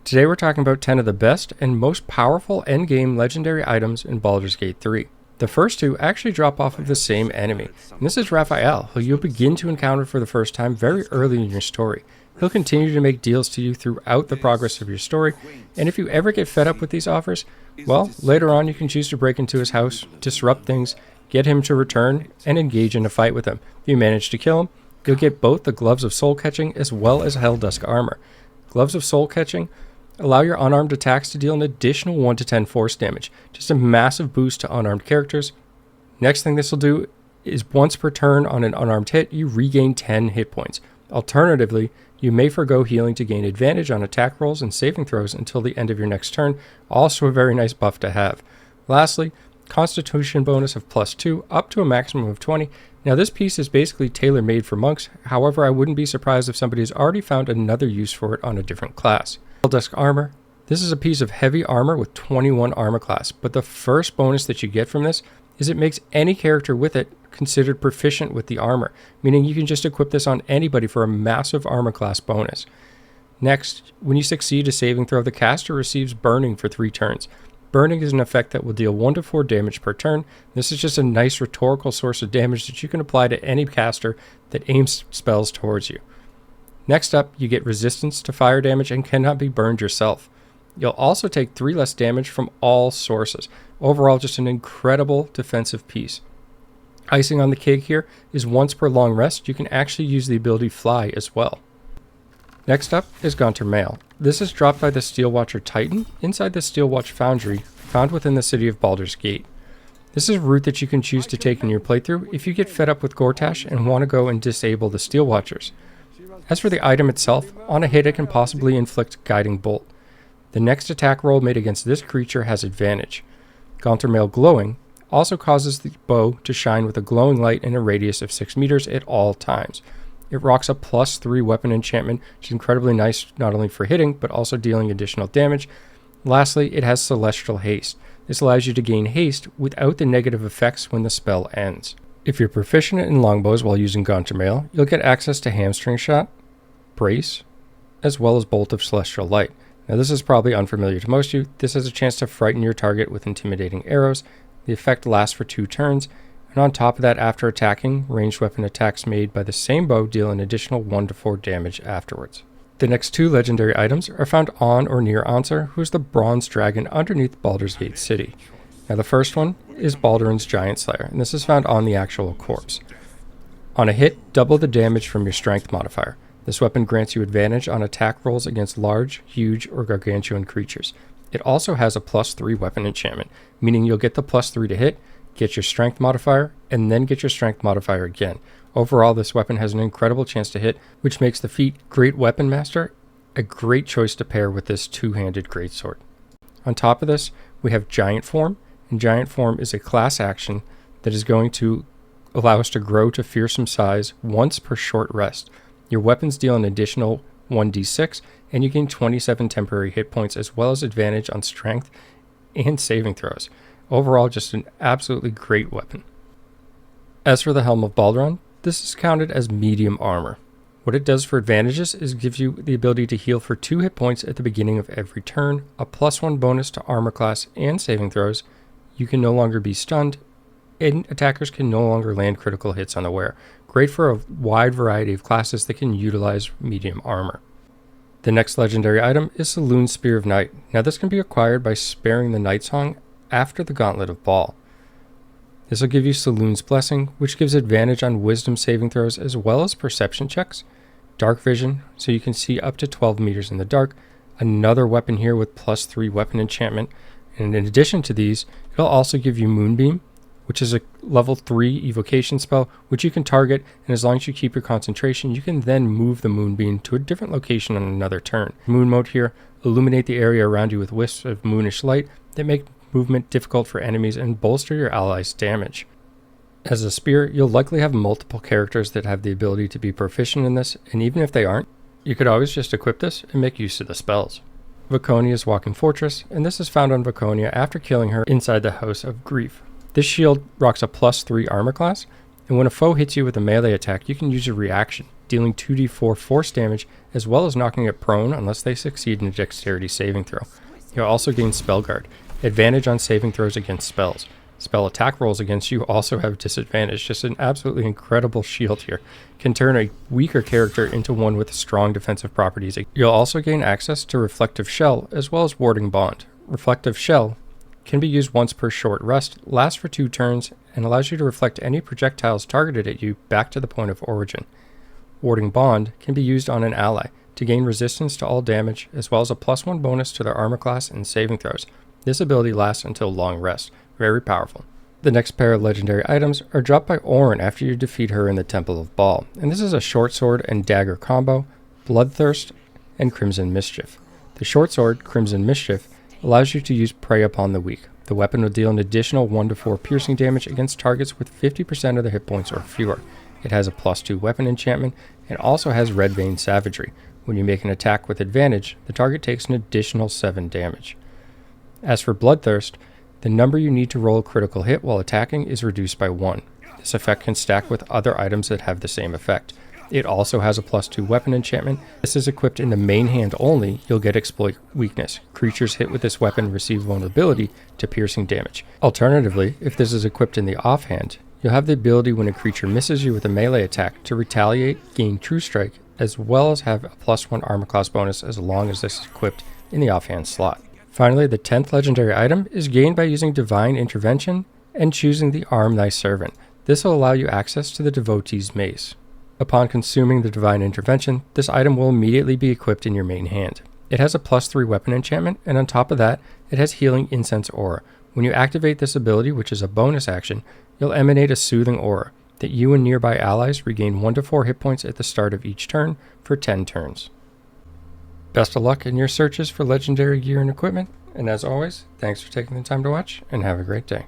Today we're talking about 10 of the best and most powerful endgame legendary items in Baldur's Gate 3. The first two actually drop off of the same enemy, and this is Raphael, who you'll begin to encounter for the first time very early in your story. He'll continue to make deals to you throughout the progress of your story, and if you ever get fed up with these offers, well, later on you can choose to break into his house, disrupt things, get him to return, and engage in a fight with him. If you manage to kill him, you'll get both the Gloves of Soul Catching as well as Helldusk Armor. Gloves of Soul Catching allow your unarmed attacks to deal an additional 1 to 10 force damage, just a massive boost to unarmed characters. Next thing this will do is once per turn on an unarmed hit, you regain 10 hit points. Alternatively, you may forgo healing to gain advantage on attack rolls and saving throws until the end of your next turn, also a very nice buff to have. Lastly, Constitution bonus of +2 up to a maximum of 20. Now this piece is basically tailor-made for monks, however I wouldn't be surprised if somebody has already found another use for it on a different class. Helldusk Armor. This is a piece of heavy armor with 21 armor class, but the first bonus that you get from this is it makes any character with it considered proficient with the armor, meaning you can just equip this on anybody for a massive armor class bonus. Next, when you succeed a saving throw, the caster receives Burning for 3 turns. Burning is an effect that will deal 1 to 4 damage per turn. This is just a nice rhetorical source of damage that you can apply to any caster that aims spells towards you. Next up, you get resistance to fire damage and cannot be burned yourself. You'll also take 3 less damage from all sources. Overall, just an incredible defensive piece. Icing on the cake here is once per long rest, you can actually use the ability Fly as well. Next up is Gontr Mael. This is dropped by the Steelwatcher Titan inside the Steelwatch Foundry found within the city of Baldur's Gate. This is a route that you can choose to take in your playthrough if you get fed up with Gortash and want to go and disable the Steelwatchers. As for the item itself, on a hit it can possibly inflict Guiding Bolt. The next attack roll made against this creature has advantage. Gontr Mael Glowing also causes the bow to shine with a glowing light in a radius of 6 meters at all times. It rocks a +3 weapon enchantment, which is incredibly nice not only for hitting, but also dealing additional damage. Lastly, it has Celestial Haste. This allows you to gain haste without the negative effects when the spell ends. If you're proficient in longbows while using Gontr Mael, you'll get access to Hamstring Shot, Brace, as well as Bolt of Celestial Light. Now this is probably unfamiliar to most of you. This has a chance to frighten your target with intimidating arrows. The effect lasts for 2 turns, and on top of that, after attacking, ranged weapon attacks made by the same bow deal an additional 1 to 4 damage afterwards. The next 2 legendary items are found on or near Ansar, who is the bronze dragon underneath Baldur's Gate City. Now the first one is Balduran's Giantslayer, and this is found on the actual corpse. On a hit, double the damage from your strength modifier. This weapon grants you advantage on attack rolls against large, huge, or gargantuan creatures. It also has a +3 weapon enchantment, meaning you'll get the +3 to hit, get your strength modifier, and then get your strength modifier again. Overall, this weapon has an incredible chance to hit, which makes the feat Great Weapon Master a great choice to pair with this 2-handed greatsword. On top of this, we have Giant Form, and Giant Form is a class action that is going to allow us to grow to fearsome size once per short rest. Your weapons deal an additional 1d6, and you gain 27 temporary hit points as well as advantage on strength and saving throws. Overall, just an absolutely great weapon. As for the Helm of Balduran, this is counted as medium armor. What it does for advantages is gives you the ability to heal for 2 hit points at the beginning of every turn, a +1 bonus to armor class and saving throws. You can no longer be stunned, and attackers can no longer land critical hits on the wear. Great for a wide variety of classes that can utilize medium armor. The next legendary item is Selune's Spear of Night. Now this can be acquired by sparing the Night Song after the Gauntlet of Baal. This will give you Selune's Blessing, which gives advantage on wisdom saving throws as well as perception checks. Dark Vision, so you can see up to 12 meters in the dark. Another weapon here with +3 weapon enchantment. And in addition to these, it'll also give you Moonbeam, which is a level 3 evocation spell, which you can target, and as long as you keep your concentration, you can then move the Moonbeam to a different location on another turn. Moon mode here, illuminate the area around you with wisps of moonish light that make movement difficult for enemies and bolster your allies' damage. As a spear, you'll likely have multiple characters that have the ability to be proficient in this, and even if they aren't, you could always just equip this and make use of the spells. Viconia's Walking Fortress, and this is found on Viconia after killing her inside the House of Grief. This shield rocks a +3 armor class, and when a foe hits you with a melee attack, you can use a reaction. dealing 2d4 force damage, as well as knocking it prone unless they succeed in a dexterity saving throw. You'll also gain Spell Guard, advantage on saving throws against spells. Spell attack rolls against you also have disadvantage. Just an absolutely incredible shield here. Can turn a weaker character into one with strong defensive properties. You'll also gain access to Reflective Shell as well as Warding Bond. Reflective Shell can be used once per short rest, lasts for 2 turns, and allows you to reflect any projectiles targeted at you back to the point of origin. Warding Bond can be used on an ally to gain resistance to all damage as well as a +1 bonus to their armor class and saving throws. This ability lasts until long rest. Very powerful. The next pair of legendary items are dropped by Orin after you defeat her in the Temple of Baal, and this is a short sword and dagger combo, Bloodthirst, and Crimson Mischief. The short sword, Crimson Mischief, allows you to use Prey Upon the Weak. The weapon will deal an additional 1 to 4 piercing damage against targets with 50% of their hit points or fewer. It has a +2 weapon enchantment and also has Red Vein Savagery. When you make an attack with advantage, the target takes an additional 7 damage. As for Bloodthirst, the number you need to roll a critical hit while attacking is reduced by 1. This effect can stack with other items that have the same effect. It also has a +2 weapon enchantment. This is equipped in the main hand only. You'll get Exploit Weakness. Creatures hit with this weapon receive vulnerability to piercing damage. Alternatively, if this is equipped in the offhand, you'll have the ability when a creature misses you with a melee attack to retaliate, gain True Strike, as well as have a +1 armor class bonus as long as this is equipped in the offhand slot. Finally, the 10th legendary item is gained by using Divine Intervention and choosing the Arm Thy Servant. This will allow you access to the Devotee's Mace. Upon consuming the Divine Intervention, this item will immediately be equipped in your main hand. It has a +3 weapon enchantment, and on top of that, it has Healing Incense Aura. When you activate this ability, which is a bonus action, you'll emanate a soothing aura that you and nearby allies regain 1 to 4 hit points at the start of each turn for 10 turns. Best of luck in your searches for legendary gear and equipment, and as always, thanks for taking the time to watch, and have a great day.